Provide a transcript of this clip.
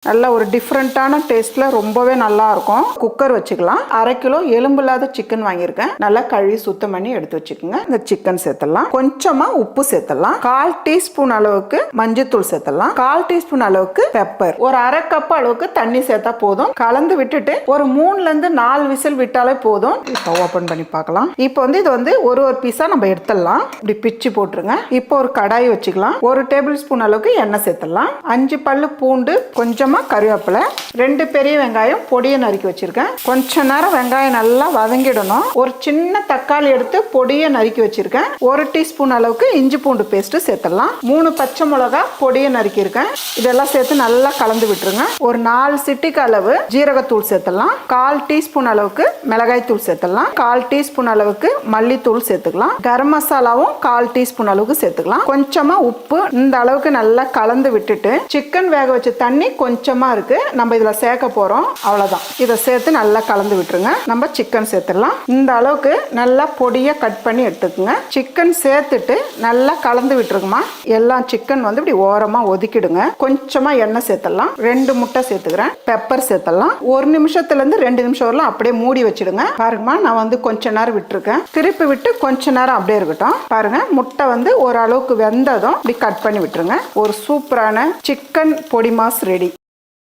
நல்ல ஒரு டிஃப்ரெண்ட்டான டேஸ்ட்ல ரொம்பவே நல்லா இருக்கும். குக்கர் வச்சுக்கலாம். 1/2 கிலோ எலும்பு இல்லாத சிக்கன் வாங்கியிருக்கேன். நல்லா கழுவி சுத்தம் பண்ணி எடுத்து வச்சுக்கோங்க. இந்த சிக்கன் சேர்த்துடலாம். கொஞ்சமா உப்பு சேர்த்துடலாம். 1/4 டீஸ்பூன் அளவுக்கு மஞ்சத்தூள் சேர்த்துடலாம். 1/4 டீஸ்பூன் அளவுக்கு பெப்பர். ஒரு 1/2 கப் அளவுக்கு தண்ணி சேர்த்தா போதும். கலந்து விட்டுட்டு ஒரு 3ல இருந்து 4 விசில் விட்டாலே போதும். இப்போ ஓபன் பண்ணி பார்க்கலாம். இப்போ இது ஒரு பீஸா நம்ம எடுத்துடலாம். இப்படி பிச்சு போட்டுருங்க. இப்போ ஒரு கடாய் வச்சுக்கலாம். 1 டேபிள் ஸ்பூன் அளவுக்கு எண்ணெய் சேர்த்துடலாம். 5 பல்லு பூண்டு, கொஞ்சம் கருவேப்பிலை, 2 பெரிய வெங்காயம் பொடியை நறுக்கி வச்சிருக்கேன். கொஞ்ச நேரம் வெங்காயம் நல்லா வதங்கிடணும். ஒரு சின்ன தக்காளி எடுத்து பொடியை நறுக்கி வச்சிருக்கேன். 1 டீஸ்பூன் அளவுக்கு இஞ்சி பூண்டு பேஸ்ட் சேர்த்துடலாம். 3 பச்சை மிளகா பொடியை நறுக்கி இருக்கேன். இதெல்லாம் சேர்த்து நல்லா கலந்து விட்டுருங்க. ஒரு 4 சிட்டிக்கு அளவு ஜீரகத்தூள் சேர்த்துடலாம். 1/4 டீஸ்பூன் அளவுக்கு மிளகாய் தூள் சேர்த்துடலாம். 1/4 டீஸ்பூன் அளவுக்கு மல்லித்தூள் சேர்த்துக்கலாம். கரம் மசாலாவும் 1/4 டீஸ்பூன் அளவுக்கு சேர்த்துக்கலாம். கொஞ்சமா உப்பு. இந்த அளவுக்கு நல்லா கலந்து விட்டுட்டு சிக்கன் வேக வச்ச தண்ணி கொஞ்சமா இருக்கு, நம்ம இதுல சேர்க்க போறோம். அவ்வளவுதான். இதை சேர்த்து நல்லா கலந்து விட்டுருங்க. நம்ம சிக்கன் சேர்த்துடலாம். இந்த அளவுக்கு நல்லா பொடியா கட் பண்ணி எடுத்துக்கோங்க. சிக்கன் சேர்த்துட்டு நல்லா கலந்து விட்டுருங்கம்மா. எல்லாம் சிக்கன் இப்படி ஓரமா ஒதுக்கிடுங்க. கொஞ்சமா எண்ணெய் சேர்த்துடலாம். 2 முட்டை சேர்த்துக்கிறேன். பெப்பர் சேர்த்துடலாம். 1 நிமிஷத்துல இருந்து 2 நிமிஷம் வரலாம் அப்படியே மூடி வச்சிடுங்க. பாருங்கம்மா, நான் கொஞ்ச நேரம் விட்டுருக்கேன். திருப்பி விட்டு கொஞ்ச நேரம் அப்படியே இருக்கட்டும். பாருங்க, முட்டை ஓரளவுக்கு வெந்ததும் இப்படி கட் பண்ணி விட்டுருங்க. ஒரு சூப்பரான சிக்கன் பொடி மாஸ் ரெடி.